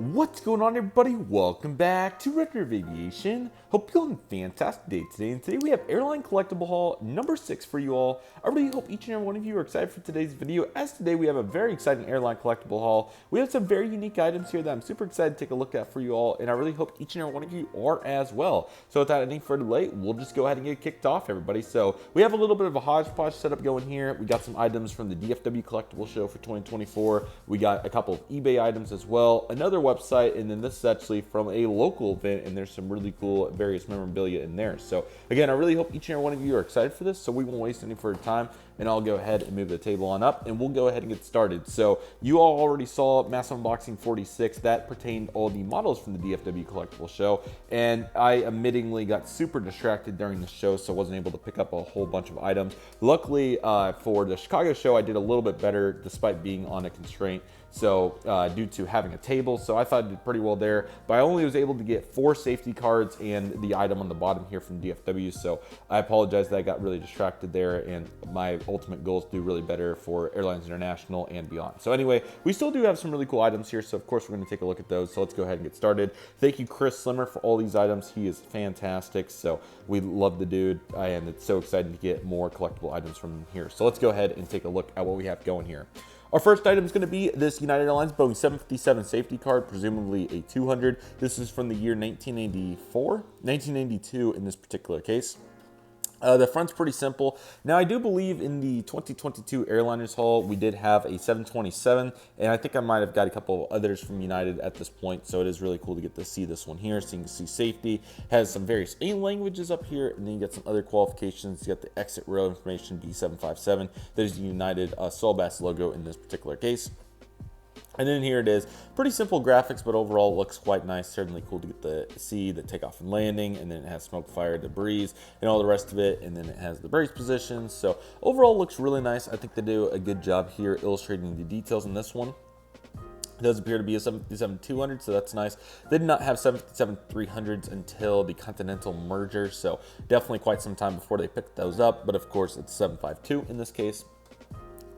What's going on, everybody? Welcome back to Redriveraviation. Hope you're having a fantastic day today. And today we have Airline Collectible Haul number 6 for you all. I really hope each and every one of you are excited for today's video, as today we have a very exciting Airline Collectible Haul. We have some very unique items here that I'm super excited to take a look at for you all, and I really hope each and every one of you are as well. So without any further delay, we'll just go ahead and get kicked off, everybody. So we have a little bit of a hodgepodge setup going here. We got some items from the DFW Collectible Show for 2024. We got a couple of eBay items as well, another website, and then this is actually from a local event, and there's some really cool various memorabilia in there. So again, I really hope each and every one of you are excited for this, so we won't waste any further time, and I'll go ahead and move the table on up, and we'll go ahead and get started. So you all already saw Massive Unboxing 46. That pertained all the models from the DFW Collectible Show, and I admittingly got super distracted during the show, so I wasn't able to pick up a whole bunch of items. Luckily for the Chicago show, I did a little bit better despite being on a constraint. So due to having a table, so I thought I did pretty well there, but I only was able to get 4 safety cards and the item on the bottom here from DFW, so I apologize that I got really distracted there, and my ultimate goal is to do really better for Airlines International and beyond. So anyway, we still do have some really cool items here, so of course we're going to take a look at those, so let's go ahead and get started. Thank you, Chris Slimmer, for all these items. He is fantastic, so we love the dude, and it's so exciting to get more collectible items from him here. So let's go ahead and take a look at what we have going here. Our first item is going to be this United Airlines Boeing 757 safety card, presumably a 200. This is from the year 1992 in this particular case. The front's pretty simple. Now, I do believe in the 2022 Airliners Haul, we did have a 727, and I think I might have got a couple of others from United at this point, so it is really cool to get to see this one here. So you can see safety, has some various alien languages up here, and then you got some other qualifications. You got the exit row information, B757. There's the United Solbass logo in this particular case. And then here it is, pretty simple graphics, but overall it looks quite nice. Certainly cool to get to see the takeoff and landing, and then it has smoke, fire, debris, and all the rest of it, and then it has the brace positions. So overall it looks really nice. I think they do a good job here illustrating the details in this one. It does appear to be a 757-200, so that's nice. They did not have 757-300s until the Continental merger, so definitely quite some time before they picked those up, but of course it's 752 in this case,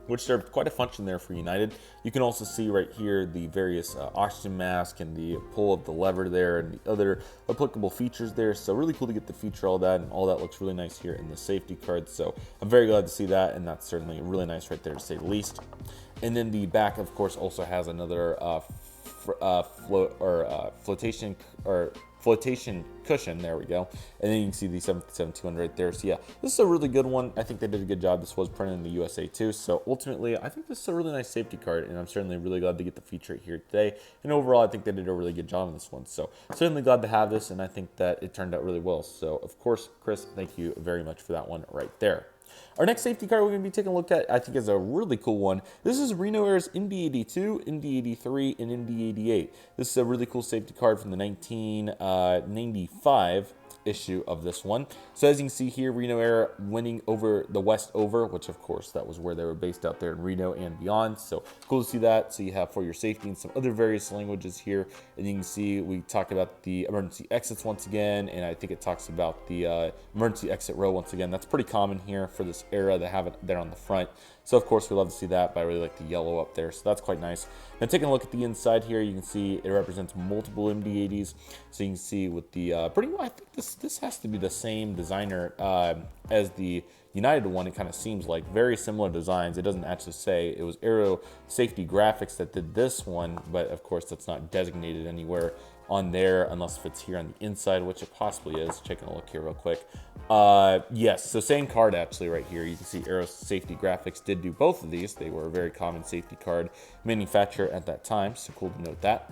which served quite a function there for United. You can also see right here the various oxygen mask and the pull of the lever there and the other applicable features there. So really cool to get to feature all that, and all that looks really nice here in the safety card. So I'm very glad to see that, and that's certainly really nice right there to say the least. And then the back, of course, also has another flotation cushion. There we go. And then you can see the 757-200 right there. So yeah, this is a really good one. I think they did a good job. This was printed in the USA too. So ultimately, I think this is a really nice safety card, and I'm certainly really glad to get to feature it here today. And overall, I think they did a really good job on this one. So certainly glad to have this, and I think that it turned out really well. So of course, Chris, thank you very much for that one right there. Our next safety card we're going to be taking a look at, I think, is a really cool one. This is Reno Air's ND82, ND83, and ND88. This is a really cool safety card from the 1995 issue of this one. So as you can see here, Reno Air winning over the Westover, which of course that was where they were based out there in Reno and beyond. So cool to see that. So you have for your safety and some other various languages here, and you can see we talk about the emergency exits once again, and I think it talks about the emergency exit row once again. That's pretty common here for this era to have it there on the front. So of course we love to see that, but I really like the yellow up there, so that's quite nice. Now taking a look at the inside here, you can see it represents multiple MD-80s. So you can see with the I think this has to be the same designer as the United one. It kind of seems like very similar designs. It doesn't actually say. It was Aero Safety Graphics that did this one, but of course that's not designated anywhere on there unless if it's here on the inside, which it possibly is. Taking a look here real quick. Yes, so same card actually right here. You can see Aero Safety Graphics did do both of these. They were a very common safety card manufacturer at that time, so cool to note that.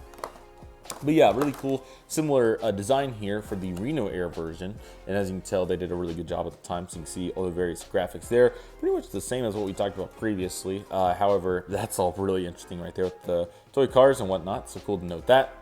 But yeah, really cool, similar design here for the Reno Air version, and as you can tell, they did a really good job at the time. So you can see all the various graphics there, pretty much the same as what we talked about previously. However, that's all really interesting right there with the toy cars and whatnot, so cool to note that.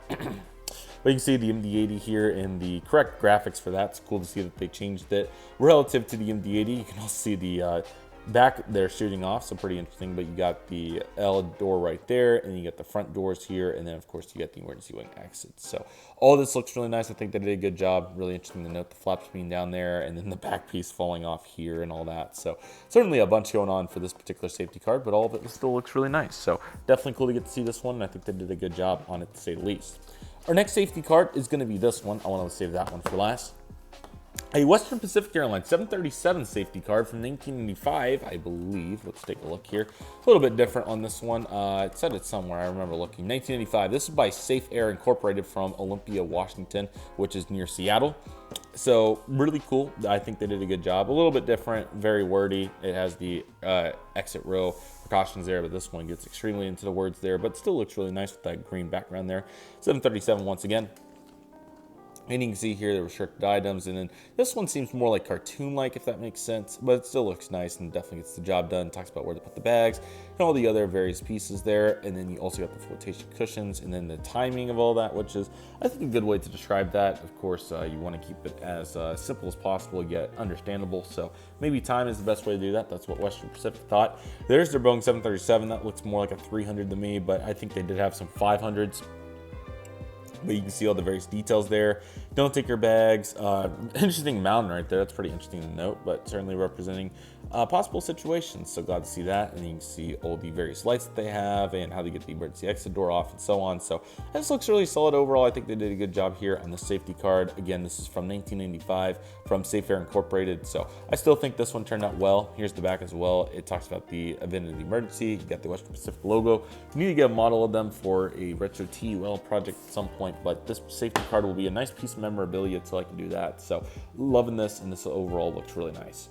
But you can see the MD-80 here and the correct graphics for that. It's cool to see that they changed it relative to the MD-80. You can also see the back there shooting off, so pretty interesting. But you got the L door right there, and then you got the front doors here, and then of course you got the emergency wing exits. So all this looks really nice. I think they did a good job. Really interesting to note the flaps being down there, and then the back piece falling off here and all that. So certainly a bunch going on for this particular safety card, but all of it still looks really nice. So definitely cool to get to see this one, and I think they did a good job on it, to say the least. Our next safety card is going to be this one. I want to save that one for last. A Western Pacific Airlines 737 safety card from 1985, I believe. Let's take a look here. It's a little bit different on this one. It said it somewhere. I remember looking. 1985. This is by Safe Air Incorporated from Olympia, Washington, which is near Seattle. So really cool. I think they did a good job. A little bit different, very wordy. It has the exit row precautions there, but this one gets extremely into the words there, but still looks really nice with that green background there. 737 once again. And you can see here the restricted items, and then this one seems more like cartoon-like, if that makes sense, but it still looks nice and definitely gets the job done. Talks about where to put the bags and all the other various pieces there, and then you also got the flotation cushions, and then the timing of all that, which is, I think, a good way to describe that. Of course, you want to keep it as simple as possible, yet understandable, so maybe time is the best way to do that. That's what Western Pacific thought. There's their Boeing 737. That looks more like a 300 to me, but I think they did have some 500s. But you can see all the various details there. Don't take your bags. Interesting mountain right there. That's pretty interesting to note, but certainly representing possible situations. So glad to see that. And you can see all the various lights that they have and how they get the emergency exit door off and so on. So this looks really solid overall. I think they did a good job here on the safety card. Again, this is from 1995 from Safe Air Incorporated. So I still think this one turned out well. Here's the back as well. It talks about the event of the emergency. You got the Western Pacific logo. You need to get a model of them for a retro TUL project at some point, but this safety card will be a nice piece of memorabilia until I can do that. So loving this, and this overall looks really nice.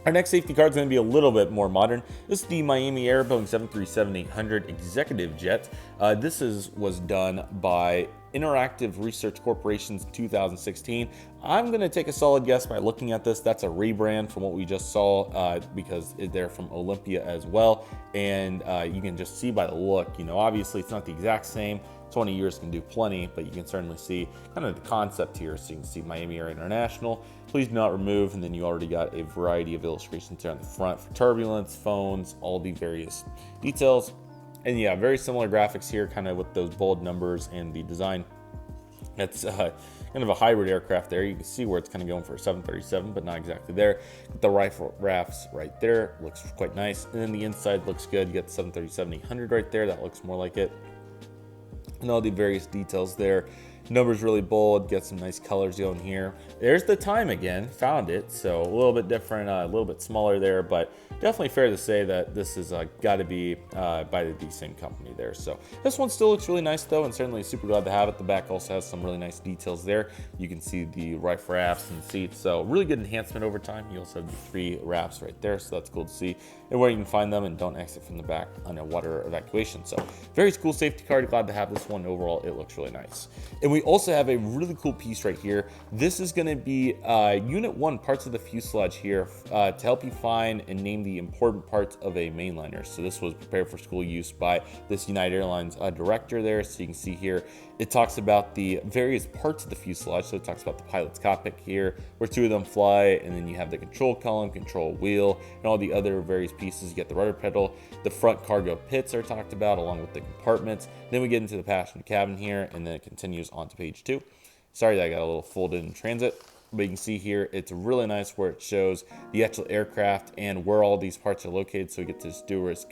Our next safety card is going to be a little bit more modern. This is the Miami Air Boeing 737-800 Executive Jet. This was done by Interactive Research Corporation's 2016. I'm going to take a solid guess by looking at this. That's a rebrand from what we just saw because they're from Olympia as well. And you can just see by the look, you know, obviously it's not the exact same. 20 years can do plenty, but you can certainly see kind of the concept here. So you can see Miami Air International, please do not remove, and then you already got a variety of illustrations here on the front for turbulence, phones, all the various details. And yeah, very similar graphics here, kind of with those bold numbers and the design. It's kind of a hybrid aircraft there. You can see where it's kind of going for a 737, but not exactly there. The rifle rafts right there looks quite nice. And then the inside looks good. You got the 737-800 right there. That looks more like it. And all the various details there. Numbers really bold, get some nice colors going here. There's the time again, found it. So a little bit different, a little bit smaller there, but definitely fair to say that this is got to be by the same company there. So this one still looks really nice though, and certainly super glad to have it. The back also has some really nice details there. You can see the rifle rafts and seats, so really good enhancement over time. You also have the 3 rafts right there, so that's cool to see. And where you can find them, and don't exit from the back on a water evacuation. So very cool safety card. Glad to have this one. Overall, it looks really nice. And we also have a really cool piece right here. This is going to be Unit 1 parts of the fuselage here to help you find and name the important parts of a mainliner. So this was prepared for school use by this United Airlines director there. So you can see here, it talks about the various parts of the fuselage. So it talks about the pilot's cockpit here, where 2 of them fly, and then you have the control column, control wheel, and all the other various pieces. You get the rudder pedal, the front cargo pits are talked about, along with the compartments. Then we get into the passenger cabin here, and then it continues on to page 2. Sorry that I got a little folded in transit, but you can see here, it's really nice where it shows the actual aircraft and where all these parts are located. So we get to stewardess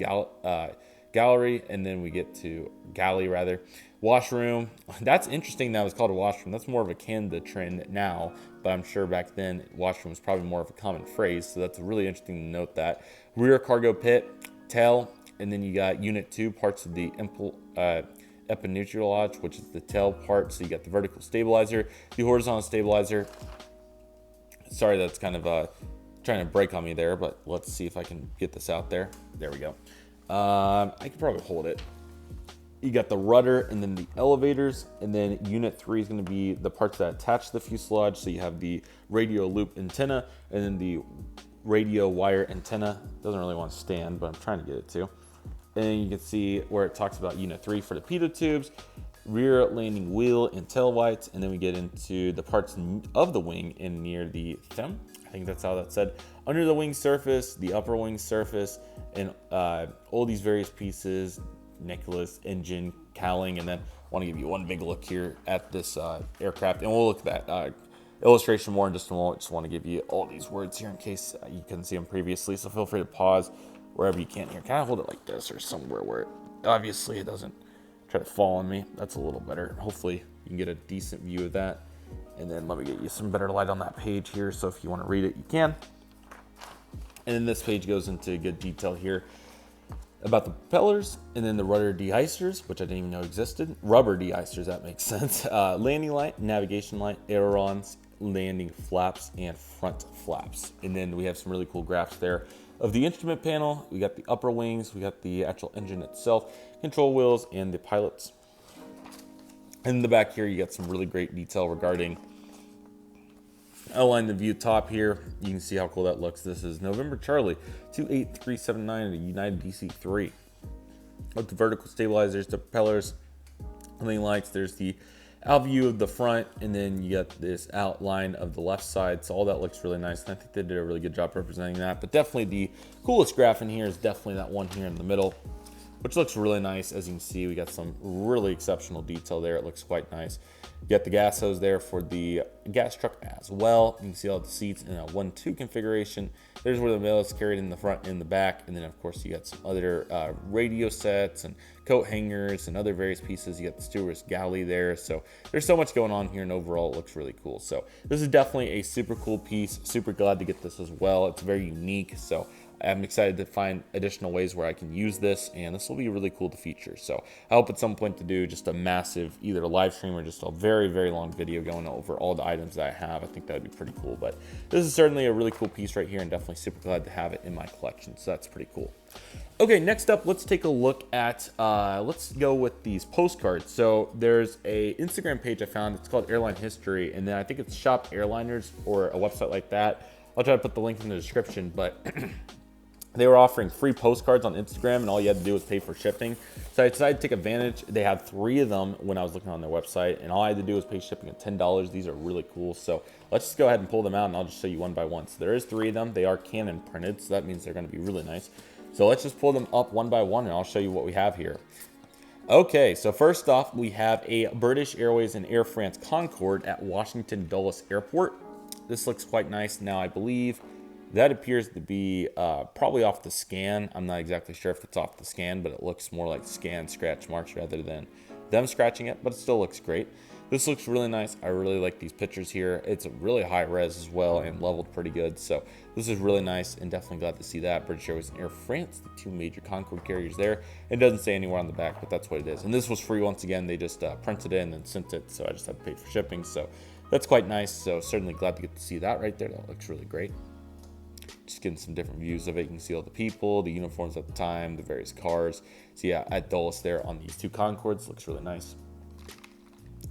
gallery, and then we get to galley rather. Washroom. That's interesting that it's called a washroom. That's more of a Canada trend now, but I'm sure back then washroom was probably more of a common phrase. So that's really interesting to note that. Rear cargo pit, tail, and then you got Unit 2 parts of the epineutral, which is the tail part. So you got the vertical stabilizer, the horizontal stabilizer. Sorry, that's kind of trying to break on me there, but let's see if I can get this out there. There we go. I can probably hold it. You got the rudder and then the elevators, and then Unit 3 is going to be the parts that attach to the fuselage. So you have the radio loop antenna and then the radio wire antenna. Doesn't really want to stand, but I'm trying to get it to. And then you can see where it talks about Unit 3 for the pitot tubes, rear landing wheel and tail lights, and then we get into the parts of the wing and near the stem. I think that's how that's said. Under the wing surface, the upper wing surface, and all these various pieces, necklace, engine, cowling, and then I want to give you one big look here at this aircraft, and we'll look at that illustration more in just a moment. Just want to give you all these words here in case you couldn't see them previously, so feel free to pause wherever you can here. Kind of hold it like this or somewhere where obviously it doesn't try to fall on me. That's a little better. Hopefully you can get a decent view of that. And then let me get you some better light on that page here, so if you want to read it, you can. And then this page goes into good detail here about the propellers, and then the rudder de-icers, which I didn't even know existed. Rubber de-icers, that makes sense. Landing light, navigation light, ailerons, landing flaps, and front flaps. And then we have some really cool graphs there of the instrument panel. We got the upper wings, we got the actual engine itself, control wheels, and the pilots. And in the back here, you got some really great detail regarding outline the view top here. You can see how cool that looks. This is November Charlie 28379 at United DC-3. With the vertical stabilizers, the propellers, landing lights, there's the out view of the front, and then you got this outline of the left side. So all that looks really nice, and I think they did a really good job representing that. But definitely the coolest graph in here is definitely that one here in the middle, which looks really nice. As you can see, we got some really exceptional detail there. It looks quite nice. You got the gas hose there for the gas truck as well. You can see all the seats in a 1-2 configuration. There's where the mail is carried in the front and the back. And then of course you got some other radio sets and coat hangers and other various pieces. You got the stewardess galley there. So there's so much going on here, and overall it looks really cool. So this is definitely a super cool piece. Super glad to get this as well. It's very unique. So I'm excited to find additional ways where I can use this, and this will be really cool to feature. So I hope at some point to do just a massive, either a live stream or just a very, very long video going over all the items that I have. I think that would be pretty cool, but this is certainly a really cool piece right here, and definitely super glad to have it in my collection. So that's pretty cool. Okay, next up, let's take a look at, let's go with these postcards. So there's a Instagram page I found. It's called Airline History, and then I think it's Shop Airliners or a website like that. I'll try to put the link in the description, but they were offering free postcards on Instagram, and all you had to do was pay for shipping. So I decided to take advantage. They had 3 of them when I was looking on their website, and all I had to do was pay shipping at $10. These are really cool. So let's just go ahead and pull them out, and I'll just show you one by one. So there is 3 of them. They are Canon printed, so that means they're going to be really nice. So let's just pull them up one by one, and I'll show you what we have here. Okay, so first off, we have a British Airways and Air France Concorde at Washington Dulles Airport. This looks quite nice. Now, I believe that appears to be probably off the scan. I'm not exactly sure if it's off the scan, but it looks more like scan scratch marks rather than them scratching it, but it still looks great. This looks really nice. I really like these pictures here. It's really high res as well and leveled pretty good. So this is really nice, and definitely glad to see that. British Airways and Air France, the 2 major Concorde carriers there. It doesn't say anywhere on the back, but that's what it is. And this was free once again. They just printed it and then sent it, so I just had to pay for shipping. So that's quite nice. So certainly glad to get to see that right there. That looks really great. Just getting some different views of it. You can see all the people, the uniforms at the time, the various cars. So yeah, at Dulles there on these 2 Concordes, looks really nice.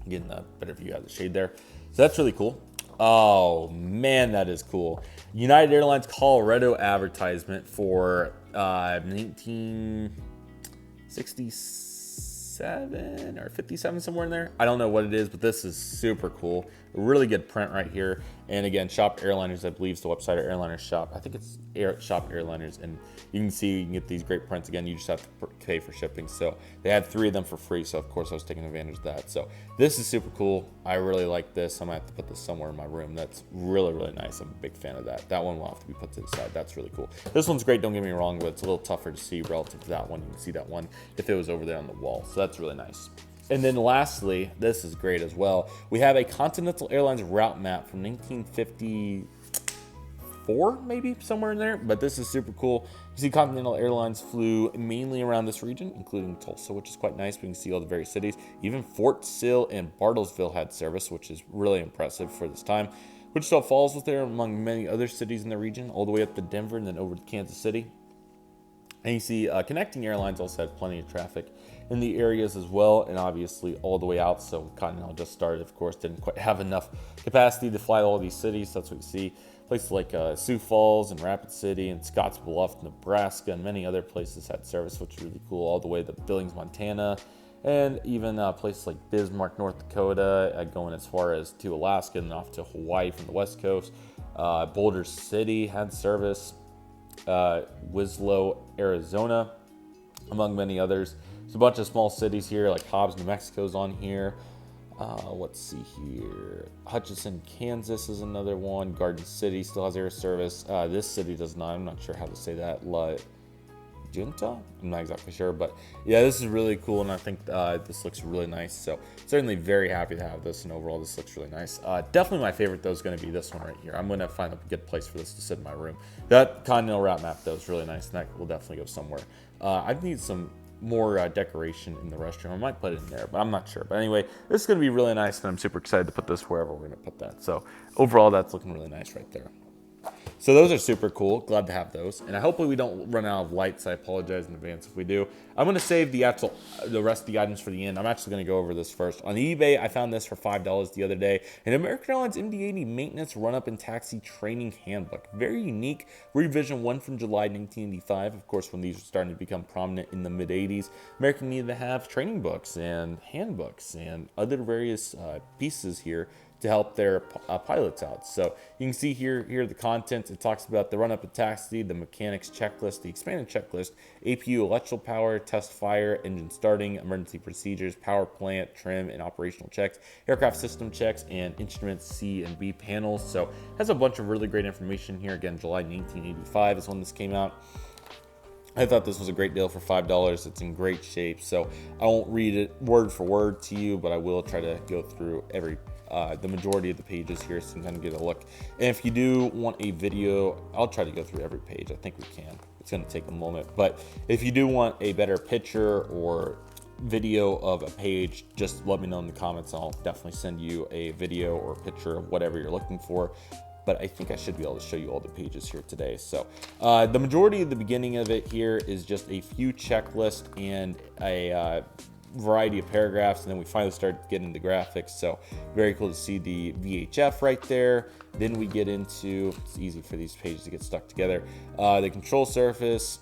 Getting a better view out of the shade there. So that's really cool. Oh man, that is cool. United Airlines Colorado advertisement for 1967 or 57, somewhere in there. I don't know what it is, but this is super cool. A really good print right here. And again, Shop Airliners, I believe, is the website of Airliners Shop. I think it's Shop Airliners, and you can see you can get these great prints. Again, you just have to pay for shipping. So they had 3 of them for free, so of course I was taking advantage of that. So this is super cool. I really like this. I might have to put this somewhere in my room. That's really, really nice. I'm a big fan of that. That one will have to be put to the side. That's really cool. This one's great, don't get me wrong, but it's a little tougher to see relative to that one. You can see that one if it was over there on the wall. So that's really nice. And then lastly, this is great as well. We have a Continental Airlines route map from 1954, maybe somewhere in there, but this is super cool. You see Continental Airlines flew mainly around this region, including Tulsa, which is quite nice. We can see all the various cities. Even Fort Sill and Bartlesville had service, which is really impressive for this time. Wichita Falls was there among many other cities in the region, all the way up to Denver and then over to Kansas City. And you see Connecting Airlines also had plenty of traffic in the areas as well, and obviously all the way out. So Continental just started, of course, didn't quite have enough capacity to fly to all these cities. That's what you see. Places like Sioux Falls and Rapid City and Scottsbluff, Nebraska, and many other places had service, which is really cool, all the way to Billings, Montana, and even places like Bismarck, North Dakota, going as far as to Alaska and off to Hawaii from the West Coast. Boulder City had service. Winslow, Arizona, among many others. There's a bunch of small cities here, like Hobbs, New Mexico's on here. Let's see here. Hutchinson, Kansas is another one. Garden City still has air service. This city does not. I'm not sure how to say that. La Junta? I'm not exactly sure, but yeah, this is really cool, and I think this looks really nice. So certainly very happy to have this, and overall this looks really nice. Definitely my favorite though is going to be this one right here. I'm going to find a good place for this to sit in my room. That continental route map though is really nice, and that will definitely go somewhere. I need some more decoration in the restroom. I might put it in there, but I'm not sure. But anyway, this is going to be really nice, and I'm super excited to put this wherever we're going to put that. So overall, that's looking really nice right there. So those are super cool. Glad to have those. And hopefully we don't run out of lights. I apologize in advance if we do. I'm going to save the rest of the items for the end. I'm actually going to go over this first. On eBay, I found this for $5 the other day. An American Airlines MD-80 Maintenance Run-Up and Taxi Training Handbook. Very unique. Revision 1 from July 1985. Of course, when these were starting to become prominent in the mid-80s, American needed to have training books and handbooks and other various pieces here to help their pilots out. So you can see here the content. It talks about the run-up and taxi, the mechanics checklist, the expanded checklist, APU electrical power, test fire, engine starting, emergency procedures, power plant, trim, and operational checks, aircraft system checks, and instruments C and B panels. So it has a bunch of really great information here. Again, July 1985 is when this came out. I thought this was a great deal for $5. It's in great shape, so I won't read it word for word to you, but I will try to go through the majority of the pages here so you can kind of get a look. And if you do want a video, I'll try to go through every page. I think we can. It's going to take a moment. But if you do want a better picture or video of a page, just let me know in the comments. I'll definitely send you a video or picture of whatever you're looking for. But I think I should be able to show you all the pages here today. So the majority of the beginning of it here is just a few checklists and a variety of paragraphs, and then we finally start getting the graphics. So very cool to see the VHF right there. Then we get into, it's easy for these pages to get stuck together, the control surface,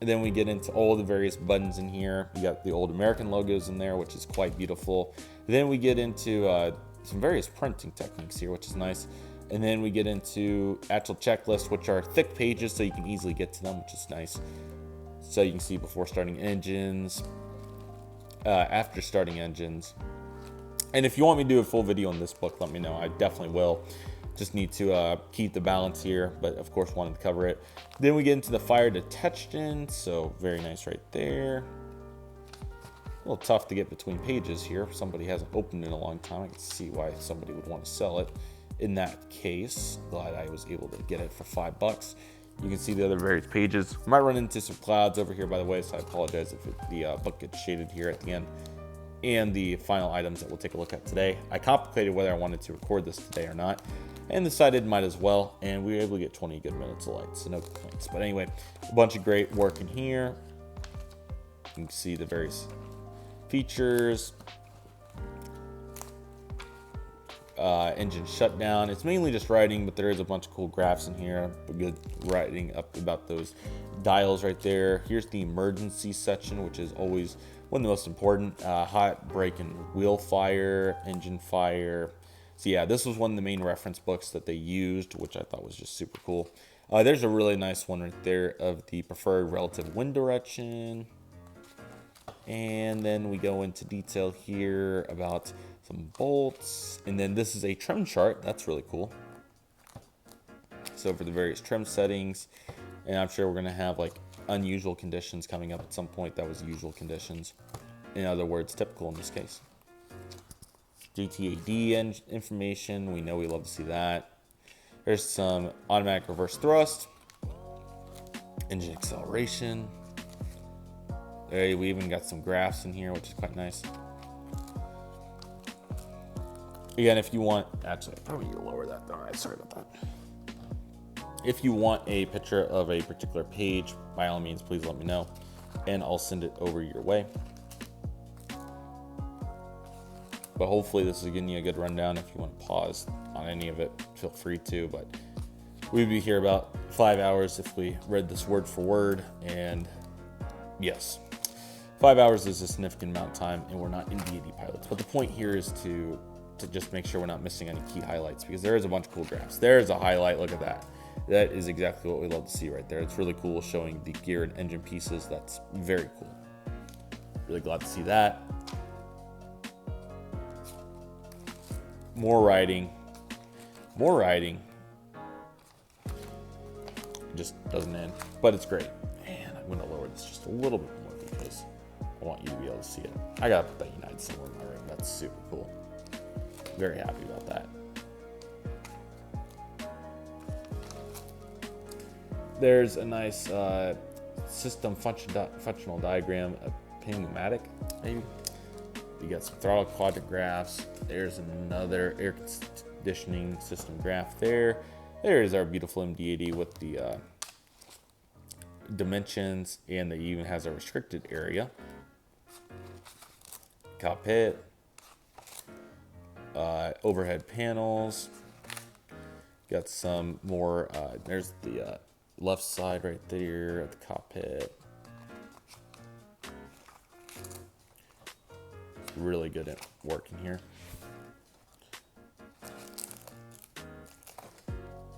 and then we get into all the various buttons in here. We got the old American logos in there, which is quite beautiful. Then we get into some various printing techniques here, which is nice. And then we get into actual checklists, which are thick pages so you can easily get to them, which is nice. So you can see before starting engines, after starting engines. And if you want me to do a full video on this book, let me know. I definitely will. Just need to keep the balance here, but of course wanted to cover it. Then we get into the fire detection, so very nice right there. A little tough to get between pages here. Somebody hasn't opened it in a long time. I can see why somebody would want to sell it. In that case, glad I was able to get it for $5. You can see the other various pages. Might run into some clouds over here, by the way, so I apologize if the book gets shaded here at the end. And the final items that we'll take a look at today. I contemplated whether I wanted to record this today or not, and decided might as well. And we were able to get 20 good minutes of light, so no complaints. But anyway, a bunch of great work in here. You can see the various features. Engine shutdown. It's mainly just writing, but there is a bunch of cool graphs in here. Good writing up about those dials right there. Here's the emergency section, which is always one of the most important. Hot brake and wheel fire, engine fire. So yeah, this was one of the main reference books that they used, which I thought was just super cool. There's a really nice one right there of the preferred relative wind direction. And then we go into detail here about some bolts, and then this is a trim chart. That's really cool. So for the various trim settings, and I'm sure we're gonna have like unusual conditions coming up at some point. That was usual conditions. In other words, typical in this case. GTAD information, we know we love to see that. There's some automatic reverse thrust, engine acceleration. There, we even got some graphs in here, which is quite nice. Again, if you want, actually, I probably need to lower that. All right, sorry about that. If you want a picture of a particular page, by all means, please let me know, and I'll send it over your way. But hopefully this is giving you a good rundown. If you want to pause on any of it, feel free to, but we'd be here about 5 hours if we read this word for word, and yes. 5 hours is a significant amount of time, and we're not MD-80 pilots. But the point here is to just make sure we're not missing any key highlights, because there is a bunch of cool graphs. There's a highlight. Look at that. That is exactly what we love to see right there. It's really cool, showing the gear and engine pieces. That's very cool. Really glad to see that. More writing. More writing. It just doesn't end, but it's great. And I'm going to lower this just a little bit more because I want you to be able to see it. I got to put that United symbol in my ring. That's super cool. Very happy about that. There's a nice system functional diagram, a pneumatic, maybe. You got some throttle quadrant graphs. There's another air conditioning system graph there. There's our beautiful MD-80 with the dimensions, and it even has a restricted area. Cockpit. Overhead panels. Got some more, there's the left side right there at the cockpit. Really good at working here.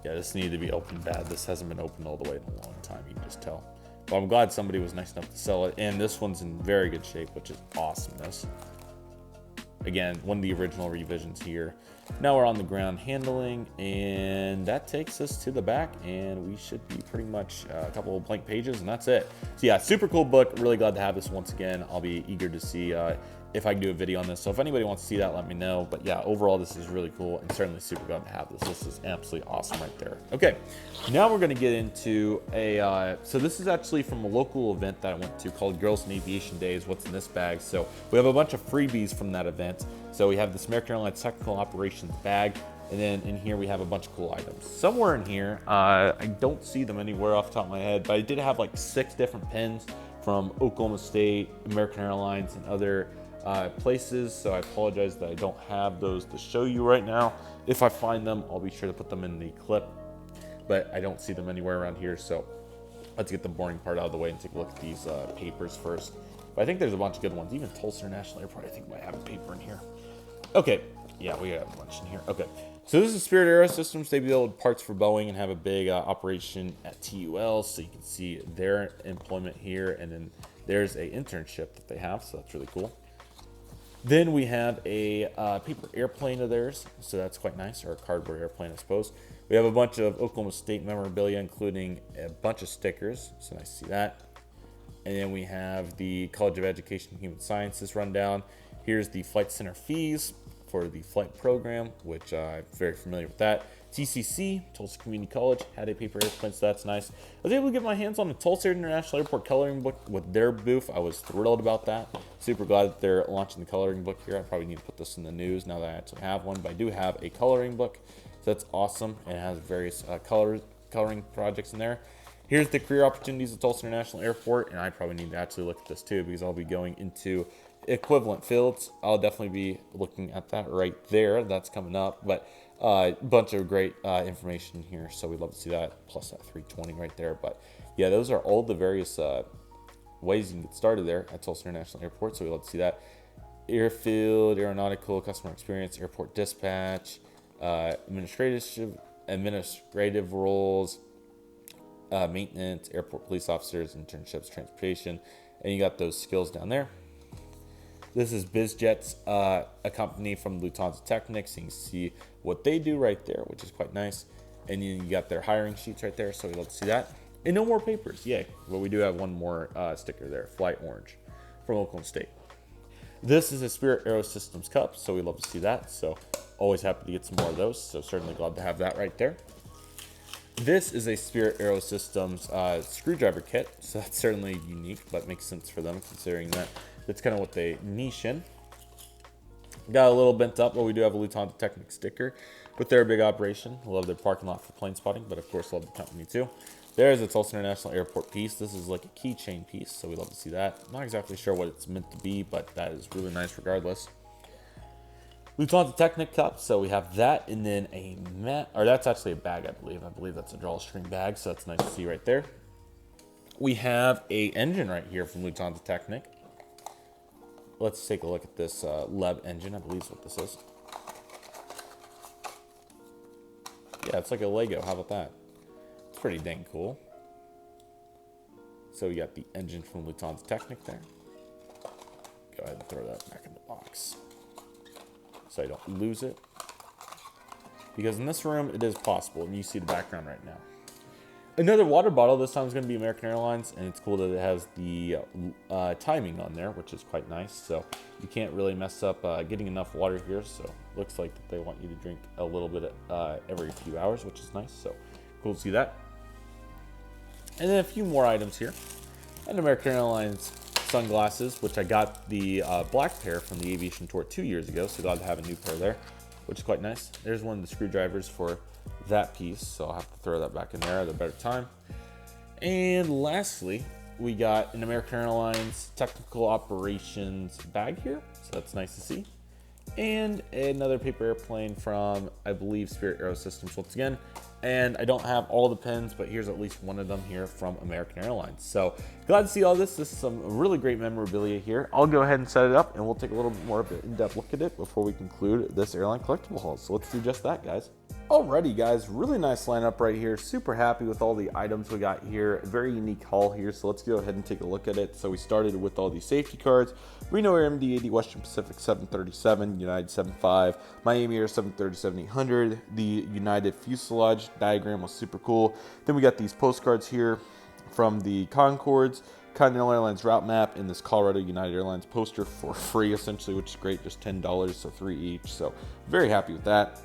Yeah, this needed to be opened bad. This hasn't been opened all the way in a long time, you can just tell. But I'm glad somebody was nice enough to sell it. And this one's in very good shape, which is awesomeness. Again, one of the original revisions here. Now we're on the ground handling, and that takes us to the back, and we should be pretty much a couple of blank pages, and that's it. So yeah, super cool book. Really glad to have this once again. I'll be eager to see if I can do a video on this. So if anybody wants to see that, let me know. But yeah, overall, this is really cool, and certainly super glad to have this. This is absolutely awesome right there. Okay, now we're going to get into a, so this is actually from a local event that I went to called Girls in Aviation Days. What's in this bag? So we have a bunch of freebies from that event. So we have this American Airlines Technical Operations bag, and then in here we have a bunch of cool items. Somewhere in here, I don't see them anywhere off the top of my head, but I did have like 6 different pins from Oklahoma State, American Airlines, and other places. So I apologize that I don't have those to show you right now. If I find them, I'll be sure to put them in the clip, but I don't see them anywhere around here. So let's get the boring part out of the way and take a look at these papers first. But I think there's a bunch of good ones. Even Tulsa International Airport, I think, might have a paper in here. Okay, yeah, we have a bunch in here. Okay, so this is Spirit Aerosystems. They build parts for Boeing and have a big operation at TUL, so you can see their employment here, and then there's a internship that they have, so that's really cool. Then we have a paper airplane of theirs, so that's quite nice, or a cardboard airplane, I suppose. We have a bunch of Oklahoma State memorabilia, including a bunch of stickers, so nice to see that. And then we have the College of Education and Human Sciences rundown. Here's the flight center fees for the flight program, which I'm very familiar with that. TCC, Tulsa Community College, had a paper airplane, so that's nice. I was able to get my hands on the Tulsa International Airport coloring book with their booth. I was thrilled about that. Super glad that they're launching the coloring book here. I probably need to put this in the news now that I actually have one, but I do have a coloring book, so that's awesome. And it has various coloring projects in there. Here's the career opportunities at Tulsa International Airport, and I probably need to actually look at this too, because I'll be going into equivalent fields. I'll definitely be looking at that right there. That's coming up, but a bunch of great information here, so we'd love to see that, plus that 320 right there. But yeah, those are all the various ways you can get started there at Tulsa International Airport, so we'd love to see that. Airfield, aeronautical, customer experience, airport dispatch, administrative roles, maintenance, airport police officers, internships, transportation, and you got those skills down there. This is BizJets, a company from Lufthansa Technik, so you can see what they do right there, which is quite nice. And you got their hiring sheets right there, so we love to see that. And no more papers, yay. But we do have one more sticker there, Flight Orange from Oklahoma State. This is a Spirit Aerosystems cup, so we love to see that. So always happy to get some more of those, so certainly glad to have that right there. This is a Spirit Aerosystems screwdriver kit, so that's certainly unique, but makes sense for them considering that that's kind of what they niche in. Got a little bent up, but we do have a Lufthansa Technik sticker with their big operation. Love their parking lot for plane spotting, but of course love the company too. There's a Tulsa International Airport piece. This is like a keychain piece, so we love to see that. Not exactly sure what it's meant to be, but that is really nice regardless. Lufthansa Technik cup, so we have that, and then a mat, or that's actually a bag, I believe. I believe that's a drawstring bag, so that's nice to see right there. We have a engine right here from Lufthansa Technik. let's take a look at this LEB engine. I believe is what this is. Yeah, it's like a Lego. How about that? It's pretty dang cool. So we got the engine from Lufthansa Technic there. Go ahead and throw that back in the box so I don't lose it. Because in this room, it is possible, and you see the background right now. Another water bottle, this time is going to be American Airlines, and it's cool that it has the timing on there, which is quite nice. So you can't really mess up getting enough water here. So looks like that they want you to drink a little bit every few hours, which is nice. So cool to see that. And then a few more items here. And American Airlines sunglasses, which I got the black pair from the Aviation Tour 2 years ago. So glad to have a new pair there, which is quite nice. There's one of the screwdrivers for that piece, so I'll have to throw that back in there at a better time. And lastly, we got an American Airlines technical operations bag here, so that's nice to see. And another paper airplane from, I believe, Spirit Aerosystems once again. And I don't have all the pins, but here's at least one of them here from American Airlines. So glad to see all this. This is some really great memorabilia here. I'll go ahead and set it up, and we'll take a little bit more of an in-depth look at it before we conclude this Airline Collectible Haul. So let's do just that, guys. Alrighty, guys, really nice lineup right here. Super happy with all the items we got here. Very unique haul here, so let's go ahead and take a look at it. So we started with all these safety cards. Reno Air MD-80, Western Pacific 737, United 75, Miami Air 737-800. The United fuselage diagram was super cool. Then we got these postcards here from the Concords, Continental Airlines route map, and this Colorado United Airlines poster for free, essentially, which is great, just $10, so 3 each. So very happy with that.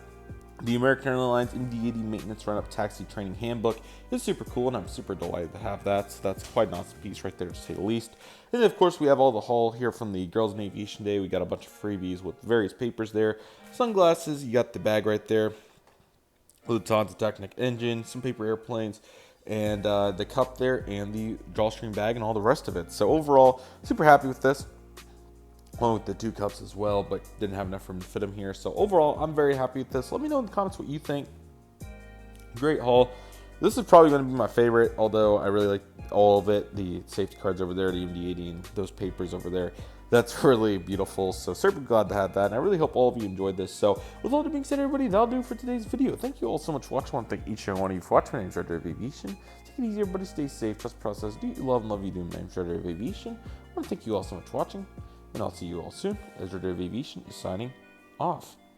The American Airlines MD-80 Maintenance Run-Up Taxi Training Handbook is super cool, and I'm super delighted to have that. So that's quite an awesome piece right there, to say the least. And then, of course, we have all the haul here from the Girls in Aviation Day. We got a bunch of freebies with various papers there. Sunglasses, you got the bag right there. Lufthansa Technic engine, some paper airplanes, and the cup there, and the drawstring bag, and all the rest of it. So overall, super happy with this. Along with the 2 cups as well, but didn't have enough room to fit them here. So overall, I'm very happy with this. Let me know in the comments what you think. Great haul. This is probably going to be my favorite, although I really like all of it. The safety cards over there, the MD-80, and those papers over there. That's really beautiful. So super glad to have that. And I really hope all of you enjoyed this. So with all that being said, everybody, that'll do it for today's video. Thank you all so much for watching. I want to thank each and every one of you for watching. My name's Redriveraviation. Take it easy, everybody. Stay safe. Trust the process. Do you love and love you do. My name's Redriveraviation. I want to thank you all so much for watching. And I'll see you all soon as Redriveraviation is signing off.